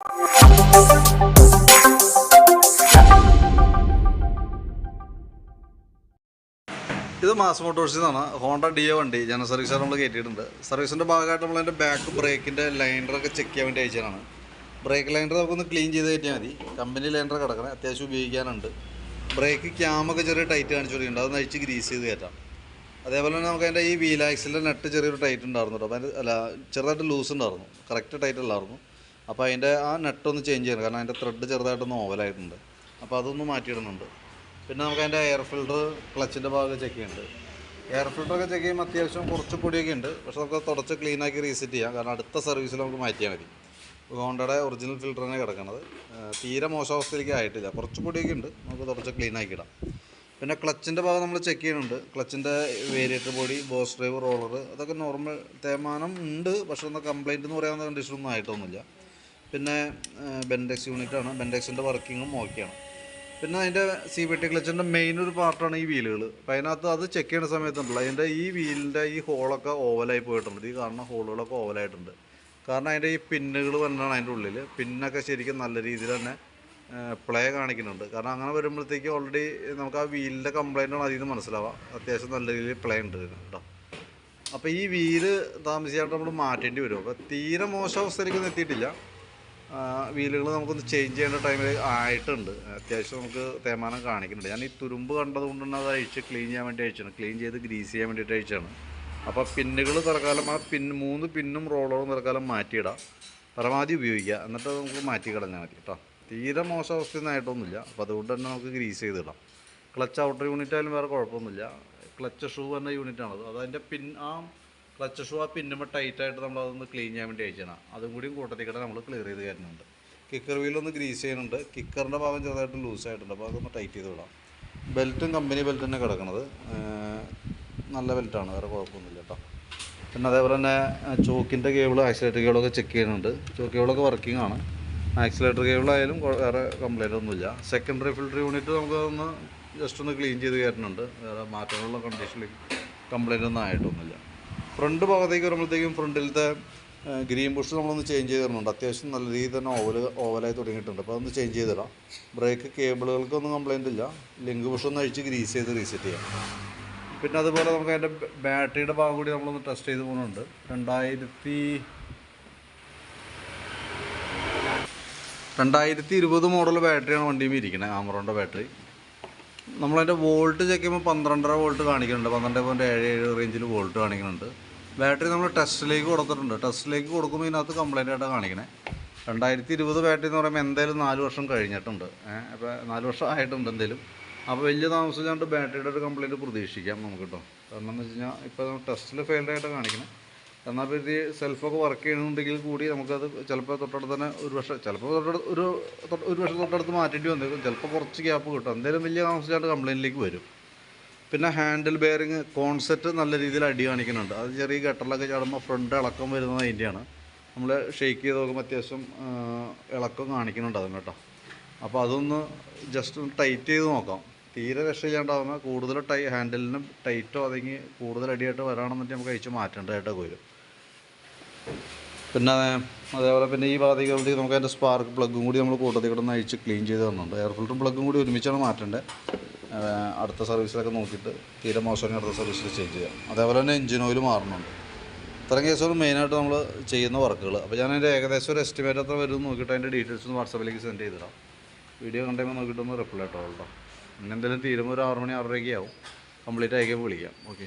ഇത് മാസ് മോട്ടോഴ്സിൽ നിന്നാണ് Honda deo വണ്ടി ജനറൽ സർവീസ് നമ്മൾ കയറ്റിയിട്ടുണ്ട്. സർവീസിൻ്റെ ഭാഗമായിട്ട് നമ്മളതിൻ്റെ ബാക്ക് ബ്രേക്കിൻ്റെ ലൈനറൊക്കെ ചെക്ക് ചെയ്യാൻ വേണ്ടി അയച്ചതാണ്. ബ്രേക്ക് ലൈനർ നമുക്കൊന്ന് ക്ലീൻ ചെയ്ത് കയറ്റിയാൽ മതി. കമ്പനി ലൈനർ കിടക്കണം, അത്യാവശ്യം ഉപയോഗിക്കാനുണ്ട്. ബ്രേക്ക് ക്യാമൊക്കെ ചെറിയ ടൈറ്റ് കാണിച്ചു കൊടുക്കുന്നുണ്ട്, അതൊന്ന് അഴിച്ച് ഗ്രീസ് ചെയ്ത് കയറ്റാം. അതേപോലെ തന്നെ നമുക്ക് അതിൻ്റെ ഈ വീൽ ആക്സിലിൻ്റെ നെട്ട് ചെറിയൊരു ടൈറ്റ് ഉണ്ടായിരുന്നു കേട്ടോ. അപ്പോൾ അല്ല, ചെറുതായിട്ട് ലൂസ് ഉണ്ടായിരുന്നു, കറക്റ്റ് ടൈറ്റ് അല്ലായിരുന്നു. അപ്പോൾ അതിൻ്റെ ആ നെട്ടൊന്ന് ചേഞ്ച് ചെയ്യണം, കാരണം അതിൻ്റെ ത്രെഡ് ചെറുതായിട്ടൊന്ന് ഓവലായിട്ടുണ്ട്. അപ്പോൾ അതൊന്ന് മാറ്റിയിടുന്നുണ്ട്. പിന്നെ നമുക്ക് അതിൻ്റെ എയർ ഫിൽറ്റർ ക്ലച്ചിൻ്റെ ഭാഗം ചെക്ക് ചെയ്യുന്നുണ്ട്. എയർ ഫിൽറ്ററൊക്കെ ചെക്ക് ചെയ്യുമ്പോൾ അത്യാവശ്യം കുറച്ച് പൊടിയൊക്കെ ഉണ്ട്, പക്ഷേ നമുക്ക് തുടച്ച് ക്ലീനാക്കി റീസെറ്റ് ചെയ്യാം, കാരണം അടുത്ത സർവീസിൽ നമുക്ക് മാറ്റിയാൽ മതി. ഹോണ്ടയുടെ ഒറിജിനൽ ഫിൽറ്ററിനെ കിടക്കുന്നത് തീരെ മോശാവസ്ഥയിലേക്ക് ആയിട്ടില്ല, കുറച്ച് പൊടിയൊക്കെ ഉണ്ട്, നമുക്ക് തുടച്ച് ക്ലീനാക്കി ഇടാം. പിന്നെ ക്ലച്ചിൻ്റെ ഭാഗം നമ്മൾ ചെക്ക് ചെയ്യുന്നുണ്ട്. ക്ലച്ചിൻ്റെ variator body, boss drive, roller, അതൊക്കെ നോർമൽ തേയ്മാനം ഉണ്ട്, പക്ഷേ ഒന്ന് കംപ്ലൈൻറ്റ് എന്ന് പറയാവുന്ന കണ്ടീഷനൊന്നും ആയിട്ടൊന്നുമില്ല. പിന്നെ ബെൻഡെക്സ് യൂണിറ്റാണ്, ബെൻഡെക്സിൻ്റെ വർക്കിങ്ങും ഓക്കെയാണ്. പിന്നെ അതിൻ്റെ CVT ക്ലച്ചിൻ്റെ മെയിൻ ഒരു പാർട്ടാണ് ഈ വീലുകൾ. അപ്പോൾ അതിനകത്ത് അത് ചെക്ക് ചെയ്യുന്ന സമയത്തുണ്ടല്ലോ, അതിൻ്റെ ഈ വീലിൻ്റെ ഈ ഹോളൊക്കെ ഓവലായി പോയിട്ടുണ്ട്. ഈ കാണുന്ന ഹോളുകളൊക്കെ ഓവലായിട്ടുണ്ട്, കാരണം അതിൻ്റെ ഈ പിന്നുകൾ വന്നാണ് അതിൻ്റെ ഉള്ളിൽ. പിന്നൊക്കെ ശരിക്കും നല്ല രീതിയിൽ തന്നെ പ്ലേ കാണിക്കുന്നുണ്ട്. കാരണം അങ്ങനെ വരുമ്പോഴത്തേക്ക് ഓൾറെഡി നമുക്ക് ആ വീലിൻ്റെ കംപ്ലൈൻറ്റാണ് അതിൽ നിന്ന് മനസ്സിലാവുക. അത്യാവശ്യം നല്ല രീതിയിൽ പ്ലേ ഉണ്ട് കേട്ടോ. അപ്പോൾ ഈ വീല് താമസിയായിട്ട് നമ്മൾ മാറ്റേണ്ടി വരും. അപ്പോൾ തീരെ മോശാവസ്ഥയിലേക്കൊന്നും എത്തിയിട്ടില്ല. വീലുകൾ നമുക്കൊന്ന് ചേഞ്ച് ചെയ്യേണ്ട ടൈമിൽ ആയിട്ടുണ്ട്. അത്യാവശ്യം നമുക്ക് തേയ്മാനം കാണിക്കുന്നുണ്ട്. ഞാൻ ഈ തുരുമ്പ് കണ്ടതുകൊണ്ട് തന്നെ അത് അഴിച്ച് ക്ലീൻ ചെയ്യാൻ വേണ്ടി അയച്ചാണ്, ക്ലീൻ ചെയ്ത് ഗ്രീസ് ചെയ്യാൻ വേണ്ടിയിട്ട് അയച്ചാണ്. അപ്പോൾ പിന്നുകൾ തൽക്കാലം ആ 3 പിന്നും റോളറും തൽക്കാലം മാറ്റിയിടാം, പരമാവധി ഉപയോഗിക്കുക, എന്നിട്ട് നമുക്ക് മാറ്റി കളഞ്ഞാൽ മതി കേട്ടോ. തീരെ മോശം അവസ്ഥയൊന്നും ആയിട്ടൊന്നുമില്ല. അപ്പോൾ അതുകൊണ്ട് തന്നെ നമുക്ക് ഗ്രീസ് ചെയ്തിടാം. ക്ലച്ച് ഔട്ടർ യൂണിറ്റ് ആയാലും വേറെ കുഴപ്പമൊന്നുമില്ല. ക്ലച്ച് ഷൂ എന്ന യൂണിറ്റാണത്. അതതിൻ്റെ ആ ക്ലച്ച് ഷൂ ആ പിന്നുമ്പോൾ ടൈറ്റായിട്ട് നമ്മളതൊന്ന് ക്ലീൻ ചെയ്യാൻ വേണ്ടി അയച്ചാണ്. അതും കൂടിയും കൂട്ടത്തിക്കടെ നമ്മൾ ക്ലിയർ ചെയ്ത് തരുന്നുണ്ട്. കിക്കർ വീലൊന്ന് ഗ്രീസ് ചെയ്യുന്നുണ്ട്. കിക്കറിൻ്റെ ഭാഗം ചെറുതായിട്ട് ലൂസായിട്ടുണ്ട്, അപ്പോൾ അതൊന്ന് ടൈറ്റ് ചെയ്ത് വിടാം. ബെൽറ്റും കമ്പനി ബെൽറ്റ് തന്നെ കിടക്കുന്നത് നല്ല ബെൽറ്റാണ്, വേറെ കുഴപ്പമൊന്നുമില്ല കേട്ടോ. പിന്നെ അതേപോലെ തന്നെ ചോക്കിൻ്റെ കേബിൾ, ആക്സിലേറ്റർ കേബിളൊക്കെ ചെക്ക് ചെയ്യുന്നുണ്ട്. ചോക്ക് കേബിളൊക്കെ വർക്കിംഗ് ആണ്. ആക്സിലേറ്റർ കേബിളായാലും വേറെ കംപ്ലൈൻ്റ് ഒന്നുമില്ല. സെക്കൻഡറി ഫിൽറ്റർ യൂണിറ്റ് നമുക്കതൊന്ന് ജസ്റ്റ് ഒന്ന് ക്ലീൻ ചെയ്ത് കയറ്റുന്നുണ്ട്. വേറെ മാറ്റങ്ങളുള്ള കണ്ടീഷനിൽ കംപ്ലൈൻ്റ് ഒന്നും ആയിട്ടൊന്നുമില്ല. ഫ്രണ്ട് ഭാഗത്തേക്ക് വരുമ്പോഴത്തേക്കും ഫ്രണ്ടിലത്തെ ഗ്രീൻ ബുഷ് നമ്മളൊന്ന് ചേഞ്ച് ചെയ്ത് തരുന്നുണ്ട്. അത്യാവശ്യം നല്ല രീതിയിൽ തന്നെ ഓവലായി തുടങ്ങിയിട്ടുണ്ട്, അപ്പോൾ അതൊന്ന് ചേഞ്ച് ചെയ്ത് തരാം. ബ്രേക്ക് കേബിളുകൾക്കൊന്നും കംപ്ലൈൻ്റ് ഇല്ല. ലിങ്ക് ബുഷ് ഒന്ന് അഴിച്ച് ഗ്രീസ് ചെയ്ത് റീസെറ്റ് ചെയ്യാം. പിന്നെ അതുപോലെ നമുക്ക് അതിൻ്റെ ബാറ്ററിയുടെ ഭാഗം കൂടി നമ്മളൊന്ന് ടെസ്റ്റ് ചെയ്ത് പോകുന്നുണ്ട്. 2020 മോഡൽ ബാറ്ററിയാണ് വണ്ടിയിൽ ഇരിക്കുന്നത്, ആമറോണിൻ്റെ ബാറ്ററി. നമ്മളതിൻ്റെ വോൾട്ട് ചെക്ക് ചെയ്യുമ്പോൾ 12.5 വോൾട്ട് കാണിക്കുന്നുണ്ട്, 12.77 റേഞ്ചിൽ വോൾട്ട് കാണിക്കുന്നുണ്ട്. ബാറ്ററി നമ്മൾ ടെസ്റ്റിലേക്ക് കൊടുത്തിട്ടുണ്ട്. ടെസ്റ്റിലേക്ക് കൊടുക്കുമ്പോൾ ഇതിനകത്ത് കംപ്ലൈൻ്റ് ആയിട്ടാണ് കാണിക്കണേ. 2020 ബാറ്ററി എന്ന് പറയുമ്പോൾ എന്തായാലും 4 വർഷം കഴിഞ്ഞിട്ടുണ്ട്. അപ്പോൾ 4 വർഷം ആയിട്ടുണ്ട് എന്തായാലും. അപ്പോൾ വലിയ താമസിച്ചാണ്ട് ബാറ്ററിയുടെ ഒരു കംപ്ലൈൻറ്റ് പ്രതീക്ഷിക്കാം നമുക്ക് കേട്ടോ. കാരണം എന്ന് വെച്ച് കഴിഞ്ഞാൽ ഇപ്പോൾ ടെസ്റ്റിൽ ഫെയിൽഡായിട്ട് കാണിക്കണേ. എന്നാൽ പിന്നെ സെൽഫൊക്കെ വർക്ക് ചെയ്യുന്നുണ്ടെങ്കിൽ കൂടി നമുക്കത് ചിലപ്പോൾ തൊട്ടടുത്ത് തന്നെ ഒരു വർഷം, ചിലപ്പോൾ ഒരു വർഷം തൊട്ടടുത്ത് മാറ്റേണ്ടി വന്നേക്കും. ചിലപ്പോൾ കുറച്ച് ഗ്യാപ്പ് കിട്ടും. എന്തായാലും വലിയ താമസിച്ചായിട്ട് കംപ്ലൈൻറ്റിലേക്ക് വരും. പിന്നെ ഹാൻഡിൽ ബെയറിങ് കോൺസെപ്റ്റ് നല്ല രീതിയിൽ അടി കാണിക്കുന്നുണ്ട്. അത് ചെറിയ ഗട്ടറിലൊക്കെ ചാടുമ്പോൾ ഫ്രണ്ട് ഇളക്കം വരുന്നത് അതിൻ്റെയാണ്. നമ്മൾ ഷെയ്ക്ക് ചെയ്ത് നോക്കുമ്പോൾ അത്യാവശ്യം ഇളക്കം കാണിക്കുന്നുണ്ട് അതിന് കേട്ടോ. അപ്പോൾ അതൊന്ന് ജസ്റ്റ് ഒന്ന് ടൈറ്റ് ചെയ്ത് നോക്കാം. തീരെ രക്ഷയില്ലാണ്ടാവുന്ന കൂടുതൽ ഹാൻഡിലിനും ടൈറ്റോ അല്ലെങ്കിൽ കൂടുതൽ അടിയായിട്ട് വരാണെന്നിട്ട് നമുക്ക് അയച്ച് മാറ്റേണ്ടതായിട്ടൊക്കെ വരും. പിന്നെ അതേപോലെ പിന്നെ ഈ ഭാഗത്തേക്ക് നമുക്ക് അതിൻ്റെ സ്പാർക്ക് പ്ലഗും കൂടി നമ്മൾ കൂട്ടത്തിൽ കിടന്ന് അഴിച്ച് ക്ലീൻ ചെയ്ത് തന്നുണ്ട്. എയർ ഫിൽറ്ററും പ്ലഗും കൂടി ഒരുമിച്ചാണ് മാറ്റേണ്ടത്. അടുത്ത സർവീസിലൊക്കെ നോക്കിയിട്ട് തീരെ മോശമാണെങ്കിൽ അടുത്ത സർവീസിൽ ചേഞ്ച് ചെയ്യാം. അതേപോലെ തന്നെ എഞ്ചിൻ ഓയിൽ മാറുന്നുണ്ട്. ഇത്രയും കേസുകൾ മെയിനായിട്ട് നമ്മൾ ചെയ്യുന്ന വർക്കുകൾ. അപ്പോൾ ഞാൻ അതിൻ്റെ ഏകദേശം ഒരു എസ്റ്റിമേറ്റ് എത്ര വരും നോക്കിയിട്ട് അതിൻ്റെ ഡീറ്റെയിൽസ് ഒന്ന് വാട്സാപ്പിലേക്ക് സെൻഡ് ചെയ്തിടാം. വീഡിയോ കണ്ടുമ്പോൾ നോക്കിയിട്ടൊന്ന് റിപ്ലൈ ഇട്ടോ കേട്ടോ. പിന്നെ എന്തെങ്കിലും തീരുമ്പോൾ ഒരു 6 മണി 6:30 ആവും. കംപ്ലീറ്റ് അയക്കുമ്പോൾ വിളിക്കാം. ഓക്കെ.